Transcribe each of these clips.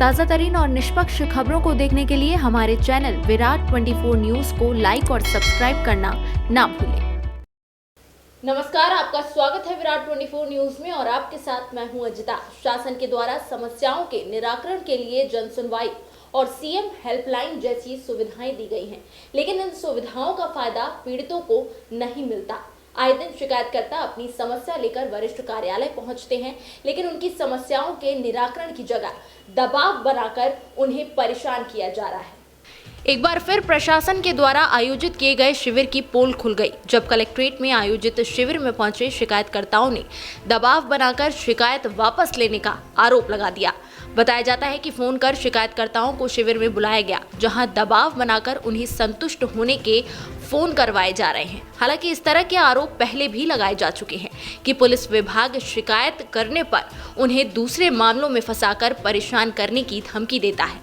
ताज़ा तरीन और निष्पक्ष खबरों को देखने के लिए हमारे चैनल विराट 24 न्यूज़ को लाइक और सब्सक्राइब करना ना भूलें। नमस्कार, आपका स्वागत है विराट 24 न्यूज में और आपके साथ मैं हूं अजिता। शासन के द्वारा समस्याओं के निराकरण के लिए जन सुनवाई और सीएम हेल्पलाइन जैसी सुविधाएं दी गई हैं, लेकिन इन सुविधाओं का फायदा पीड़ितों को नहीं मिलता। आए दिन शिकायतकर्ता अपनी समस्या लेकर वरिष्ठ कार्यालय पहुंचते हैं, लेकिन उनकी समस्याओं के निराकरण की जगह दबाव बनाकर उन्हें परेशान किया जा रहा है। एक बार फिर प्रशासन के द्वारा आयोजित किए गए शिविर की पोल खुल गई, जब कलेक्ट्रेट में आयोजित शिविर में पहुंचे शिकायतकर्ताओं ने दबाव बनाकर शिकायत वापस लेने का आरोप लगा दिया। बताया जाता है कि फोन कर शिकायतकर्ताओं को शिविर में बुलाया गया, जहां दबाव बनाकर उन्हें संतुष्ट होने के फोन करवाए जा रहे हैं। हालांकि इस तरह के आरोप पहले भी लगाए जा चुके हैं कि पुलिस विभाग शिकायत करने पर उन्हें दूसरे मामलों में फंसाकर परेशान करने की धमकी देता है।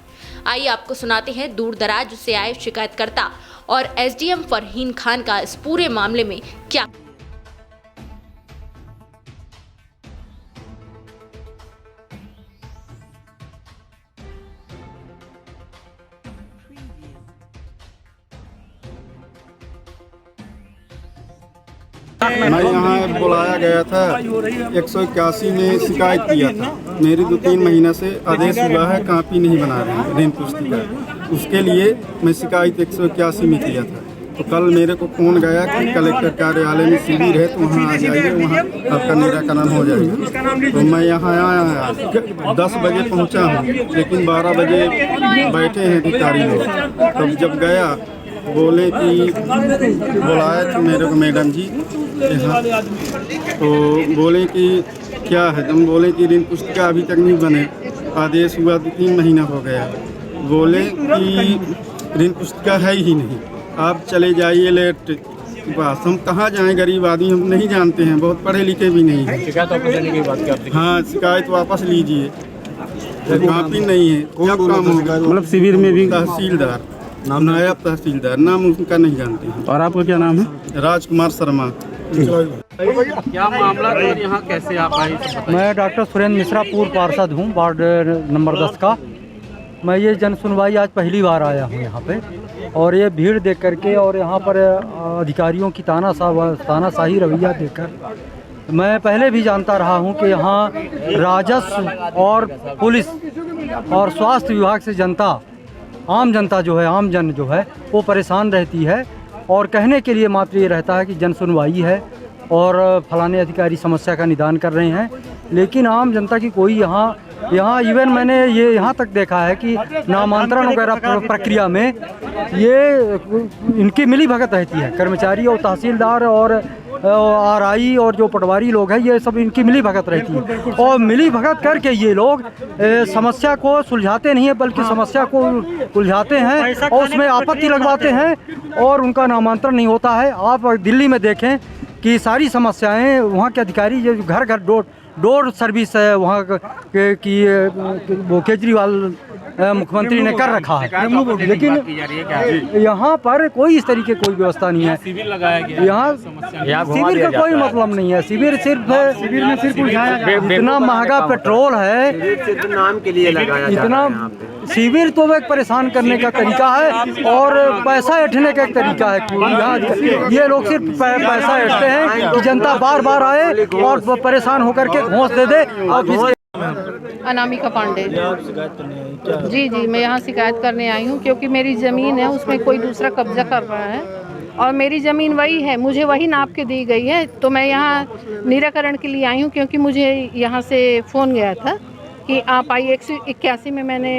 आइए आपको सुनाते हैं दूर दराज से आए शिकायतकर्ता और एसडीएम फरहीन खान का इस पूरे मामले में क्या। मैं यहाँ बुलाया गया था 181 में शिकायत किया था। मेरी 2-3 महीना से आदेश हुआ है, कापी नहीं बना रहे हैं ऋण पुस्तिका। उसके लिए मैं शिकायत 181 में किया था। तो कल मेरे को फोन गया कि कलेक्टर कार्यालय में शिविर है, तो वहाँ आ जाइए, वहाँ आपका निराकरण हो जाएगा। तो मैं यहाँ आया 10 बजे पहुँचा हूँ, लेकिन 12 बजे बैठे हैं अधिकारी लोग। तब जब गया बोले कि बुलाया तो मेरे को मैडम जी यहाँ, तो बोले कि क्या है। हम बोले कि ऋण पुस्तिका अभी तक नहीं बने, आदेश हुआ 2-3 महीना हो गया। बोले कि ऋण पुस्तिका है ही नहीं, आप चले जाइए लेट पास। हम कहाँ जाएं, गरीब आदमी, हम नहीं जानते हैं, बहुत पढ़े लिखे भी नहीं हैं। शिकायत वापस लेने की बात करते हैं। हाँ, शिकायत वापस लीजिए, कापी नहीं है। क्या काम होगा? मतलब शिविर में भी तहसीलदार, नायब तहसीलदार, नाम उनका नहीं जानते हैं। और आपका क्या नाम है? राजकुमार शर्मा। क्या मामला था और यहाँ कैसे आप आए? मैं डॉक्टर सुरेंद्र मिश्रा, पूर्व पार्षद हूँ, वार्ड नंबर 10 का। मैं ये जन सुनवाई आज पहली बार आया हूँ यहाँ पे, और ये भीड़ देख करके और यहाँ पर अधिकारियों की तानाशाही रवैया देखकर मैं पहले भी जानता रहा हूँ कि यहाँ राजस्व और पुलिस और स्वास्थ्य विभाग से आम जनता जो है, आम जन जो है वो परेशान रहती है, और कहने के लिए मात्र ये रहता है कि जन सुनवाई है और फलाने अधिकारी समस्या का निदान कर रहे हैं, लेकिन आम जनता की कोई यहाँ इवन मैंने ये यहाँ तक देखा है कि नामांतरण वगैरह प्रक्रिया में ये इनकी मिली भगत रहती है। कर्मचारी और तहसीलदार और आरआई और जो पटवारी लोग हैं, ये सब इनकी मिली भगत रहती है, और मिली भगत करके ये लोग समस्या को सुलझाते नहीं है, बल्कि समस्या को उलझाते हैं और उसमें आपत्ति लगवाते हैं, और उनका नामांतरण नहीं होता है। आप दिल्ली में देखें कि सारी समस्याएं वहाँ के अधिकारी जो घर घर डोर सर्विस है वहाँ की वो केजरीवाल मुख्यमंत्री ने कर रखा है, लेकिन यहाँ पर कोई इस तरीके कोई व्यवस्था नहीं है। शिविर लगाया गया, यहाँ शिविर का कोई मतलब नहीं है। शिविर में सिर्फ इतना महंगा पेट्रोल है, नाम के लिए लगाया इतना शिविर तो एक परेशान करने का तरीका है और पैसा ऐंठने का एक तरीका है। यहाँ ये लोग सिर्फ पैसा ऐंठते हैं कि जनता बार बार आए और परेशान होकर के घोंस दे दे। और अनामिका पांडे जी, मैं यहाँ शिकायत करने आई हूँ क्योंकि मेरी ज़मीन है, उसमें कोई दूसरा कब्जा कर रहा है और मेरी ज़मीन वही है, मुझे वही नाप के दी गई है। तो मैं यहाँ निराकरण के लिए आई हूँ क्योंकि मुझे यहाँ से फ़ोन गया था कि आप आइए। 181 में मैंने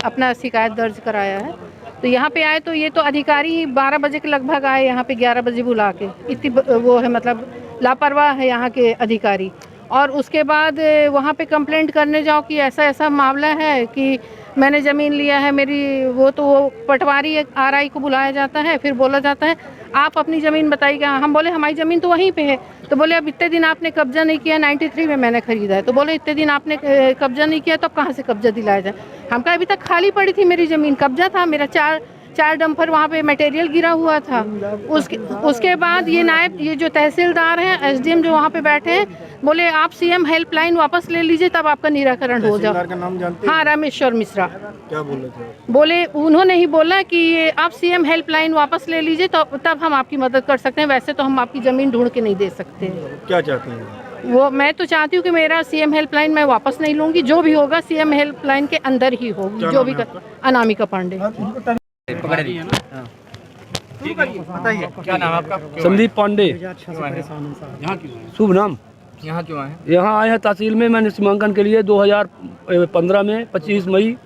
अपना शिकायत दर्ज कराया है, तो यहाँ पे आए तो ये तो अधिकारी 12 बजे के लगभग आए, यहाँ पे 11 बजे बुला के। इतनी वो है, मतलब लापरवाह है यहाँ के अधिकारी। और उसके बाद वहाँ पे कंप्लेंट करने जाओ कि ऐसा ऐसा मामला है कि मैंने ज़मीन लिया है मेरी, वो पटवारी आरआई को बुलाया जाता है, फिर बोला जाता है आप अपनी ज़मीन बताइएगा। हम बोले हमारी ज़मीन तो वहीं पे है। तो बोले अब इतने दिन आपने कब्जा नहीं किया, 93 में मैंने ख़रीदा है। तो बोले इतने दिन आपने कब्जा नहीं किया तो अब कहाँ से कब्जा दिलाया जाए। हम कहा अभी तक खाली पड़ी थी मेरी ज़मीन, कब्जा था मेरा 4 डंपर वहाँ पे मटेरियल गिरा हुआ था। उसके बाद ये जो तहसीलदार हैं, एसडीएम जो वहाँ पे बैठे हैं, बोले आप सीएम हेल्पलाइन वापस ले लीजिए तब आपका निराकरण हो जाए। का नाम जानते हाँ, रामेश्वर मिश्रा। क्या बोले थे? बोले उन्होंने ही बोला कि ये आप सीएम हेल्पलाइन वापस ले लीजिए तो तब हम आपकी मदद कर सकते हैं, वैसे तो हम आपकी ज़मीन ढूंढ के नहीं दे सकते। क्या चाहते हैं? वो मैं तो चाहती हूँ कि मेरा सीएम हेल्पलाइन मैं वापस नहीं लूँगी, जो भी होगा सीएम हेल्पलाइन के अंदर ही होगी, जो भी अनामिका पांडे। क्या नाम आपका? संदीप पांडे। यहाँ क्यों है? शुभ नाम। यहाँ क्यों आए? यहाँ आए हैं तहसील में। मैंने सीमांकन के लिए 2015 में 25 मई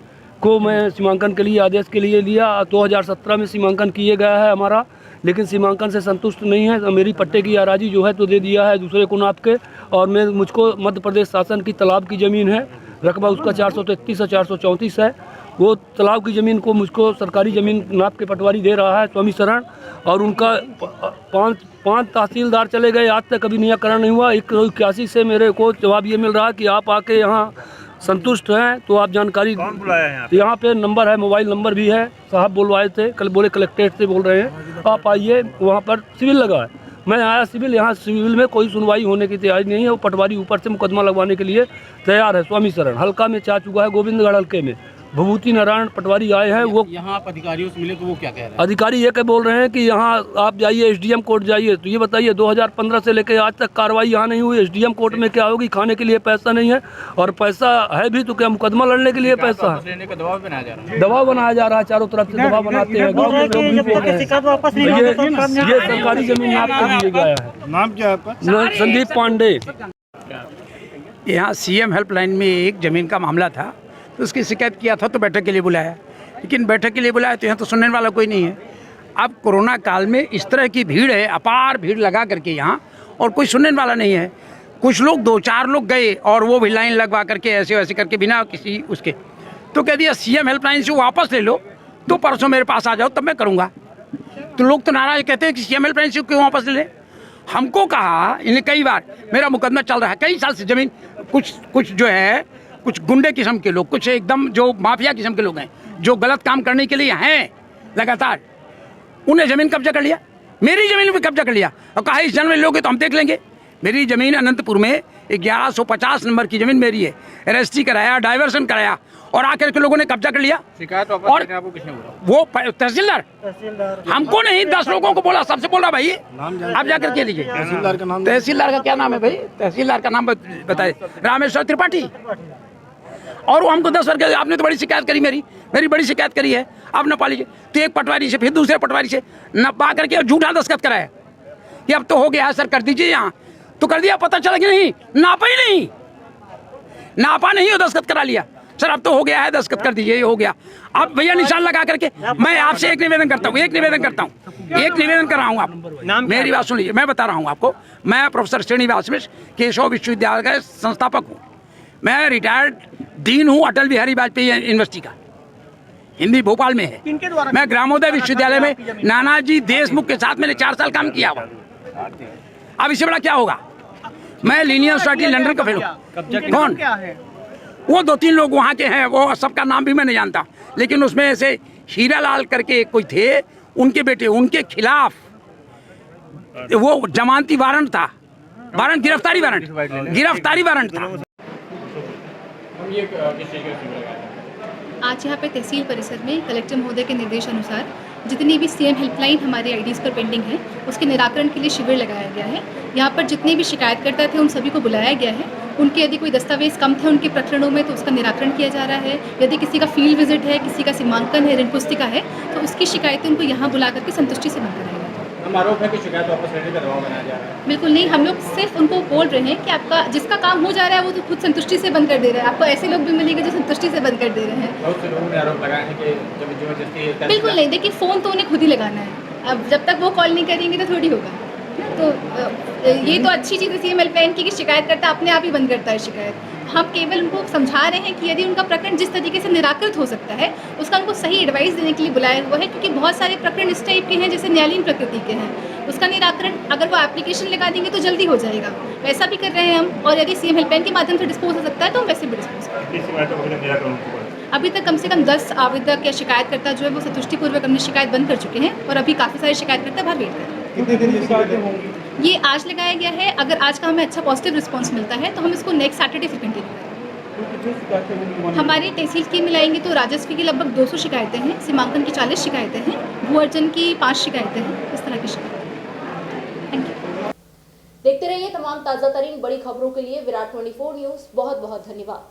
को मैं सीमांकन के लिए आदेश के लिए लिया। 2017 में सीमांकन किए गया है हमारा, लेकिन सीमांकन से संतुष्ट नहीं है। मेरी पट्टे की अराजी जो है तो दे दिया है दूसरे को नाप के, और मुझको मध्य प्रदेश शासन की तालाब की ज़मीन है, रकबा उसका 433 से 434 है। वो तालाब की ज़मीन को मुझको सरकारी ज़मीन नाप के पटवारी दे रहा है स्वामी शरण, और उनका पांच तहसीलदार चले गए, आज तक कभी निराकरण नहीं हुआ। 81 से मेरे को जवाब ये मिल रहा है कि आप आके यहाँ संतुष्ट हैं तो आप जानकारी। कौन बुलाया है? यहाँ पे नंबर है, मोबाइल नंबर भी है, साहब बुलवाए थे, कल बोले कलेक्ट्रेट से बोल रहे हैं आप आइए। वहाँ पर सिविल लगा है, मैं आया सिविल, यहाँ सिविल में कोई सुनवाई होने की तैयारी नहीं है। वो पटवारी ऊपर से मुकदमा लगवाने के लिए तैयार है। स्वामी शरण हल्का में जा चुका है, गोविंदगढ़ हल्के में भभूति नारायण पटवारी आए हैं। वो यहाँ आप अधिकारियों से मिले तो वो क्या कह रहे हैं? अधिकारी ये क्या बोल रहे हैं कि यहाँ आप जाइए एसडीएम कोर्ट जाइए। तो ये बताइए 2015 से लेकर आज तक कार्रवाई यहाँ नहीं हुई। एसडीएम कोर्ट में क्या होगी? खाने के लिए पैसा नहीं है, और पैसा है भी तो क्या मुकदमा लड़ने के लिए पैसा है? लेने का दबाव बनाया जा रहा है। दबाव बनाया जा रहा है, चारों तरफ से दबाव बनाते हैं। गाँव के लोग भी बोल रहे हैं ये सरकारी जमीन नाप के लिए गया है। नाम क्या है आपका? संदीप पांडे। यहाँ सीएम हेल्पलाइन में एक ज़मीन का मामला था, तो उसकी शिकायत किया था तो बैठक के लिए बुलाया, लेकिन बैठक के लिए बुलाया तो यहाँ तो सुनने वाला कोई नहीं है। अब कोरोना काल में इस तरह की भीड़ है, अपार भीड़ लगा करके यहाँ, और कोई सुनने वाला नहीं है। कुछ लोग 2-4 लोग गए और वो भी लाइन लगवा करके ऐसे वैसे करके बिना किसी उसके, तो कह दिया सीएम हेल्पलाइन से वापस ले लो तो परसों मेरे पास आ जाओ तब मैं करूँगा। तो लोग तो नाराज कहते हैं कि सीएम हेल्पलाइन से क्यों वापस ले लें। हमको कहा इन्हें कई बार, मेरा मुकदमा चल रहा है कई साल से, ज़मीन कुछ जो है कुछ गुंडे किस्म के लोग, कुछ एकदम जो माफिया किस्म के लोग हैं जो गलत काम करने के लिए हैं लगातार, उन्हें ज़मीन कब्जा कर लिया, मेरी ज़मीन भी कब्जा कर लिया, और कहा इस जन्म में लोगे तो हम देख लेंगे। मेरी ज़मीन अनंतपुर में 1150 नंबर की ज़मीन मेरी है, रजिस्ट्री कराया, डाइवर्सन कराया, और आकर के लोगों ने कब्जा कर लिया। शिकायत वापस और लेने आपको किसने बोला? वो तहसीलदार हमको नहीं, 10 लोगों को बोला, सबसे बोला भाई आप जाकर के लीजिए। तहसीलदार का नाम? तहसीलदार का क्या नाम है भाई? तहसीलदार का नाम बताए, रामेश्वर त्रिपाठी। और वो हमको 10 बार कहते आपने तो बड़ी शिकायत करी, मेरी बड़ी शिकायत करी है, आप नपा लीजिए। तो एक पटवारी से फिर दूसरे पटवारी से नपा करके झूठा दस्तखत कराया कि अब तो हो गया है सर, कर दीजिए यहाँ, तो कर दिया। पता चला कि नहीं, नापा ही नहीं, नापा नहीं और दस्तखत करा लिया। सर अब तो हो गया है, दस्तखत कर दीजिए, ये हो गया। अब भैया निशान लगा करके मैं आपसे एक निवेदन करता हूँ, एक निवेदन कर रहा हूँ। आप मेरी बात सुन लीजिए, मैं बता रहा हूँ आपको। मैं प्रोफेसर श्रीनिवास मिश्र केशव विश्वविद्यालय का संस्थापक हूँ। मैं रिटायर्ड डीन हूँ अटल बिहारी वाजपेयी यूनिवर्सिटी का, हिंदी भोपाल में है। मैं ग्रामोदय विश्वविद्यालय में नानाजी देशमुख के साथ मैंने 4 साल काम किया हुआ। अब इससे बड़ा क्या होगा? मैं लीनियर सोसाइटी लंदन का फेलो। कौन? वो 2-3 लोग वहाँ के हैं, वो सबका नाम भी मैं नहीं जानता, लेकिन उसमें ऐसे हीरालाल करके कोई थे, उनके बेटे, उनके खिलाफ वो जमानती वारंट था, गिरफ्तारी वारंट था। आज यहाँ पे तहसील परिसर में कलेक्टर महोदय के निर्देश अनुसार जितनी भी सीएम हेल्पलाइन हमारे आईडीज़ पर पेंडिंग है उसके निराकरण के लिए शिविर लगाया गया है। यहाँ पर जितने भी शिकायतकर्ता थे उन सभी को बुलाया गया है। उनके यदि कोई दस्तावेज कम थे उनके प्रकरणों में तो उसका निराकरण किया जा रहा है। यदि किसी का फील्ड विजिट है, किसी का सीमांकन है, ऋण पुस्तिका है, तो उसकी शिकायतें उनको यहाँ बुला करके संतुष्टि से बंद कराएंगे। आरोप है कि शिकायत वापस लेने का दबाव बनाया जा रहा है। बिल्कुल नहीं, हम लोग सिर्फ उनको बोल रहे हैं कि आपका जिसका काम हो जा रहा है वो तो खुद संतुष्टि से बंद कर दे रहा है। आपको ऐसे लोग भी मिलेंगे जो संतुष्टि से बंद कर दे रहे हैं। बहुत से लोगों ने आरोप लगाया है कि जबरदस्ती। बिल्कुल नहीं, देखिए फ़ोन तो उन्हें खुद ही लगाना है। अब जब तक वो कॉल नहीं करेंगे तो थोड़ी होगा। तो ये तो अच्छी चीज़ है सीएम हेल्पलाइन की कि शिकायत करता अपने आप ही बंद करता है शिकायत। हम केवल उनको समझा रहे हैं कि यदि उनका प्रकरण जिस तरीके से निराकृत हो सकता है उसका उनको सही एडवाइस देने के लिए बुलाया हुआ है, क्योंकि बहुत सारे प्रकरण इस टाइप के हैं जैसे न्यायालयीन प्रकृति के हैं। उसका निराकरण अगर वो एप्लीकेशन लगा देंगे तो जल्दी हो जाएगा, वैसा भी कर रहे हैं हम। और यदि सीएम हेल्पलाइन के माध्यम से डिस्पोज हो सकता है तो हम वैसे भी डिस्पोज करें। अभी तक कम से कम 10 आवेदक या शिकायतकर्ता जो है वो संतुष्टिपूर्वक अपनी शिकायत बंद कर चुके हैं और अभी काफ़ी सारे शिकायतकर्ता बाहर वेट कर रहे हैं। कितने दिन की शिकायतें होंगी? ये आज लगाया गया है, अगर आज का हमें अच्छा पॉजिटिव रिस्पांस मिलता है तो हम इसको नेक्स्ट सैटरडे फिर कंटिन्यू करेंगे। कितनी शिकायतें होंगी? हमारी तहसील की मिलाएंगे तो राजस्व की लगभग 200 शिकायतें हैं, सीमांकन की 40 शिकायतें हैं, भू अर्जन की 5 शिकायतें हैं, इस तरह की शिकायतें। Thank you. देखते रहिए तमाम ताजा तरीन बड़ी खबरों के लिए विराट 24 न्यूज़। बहुत बहुत धन्यवाद।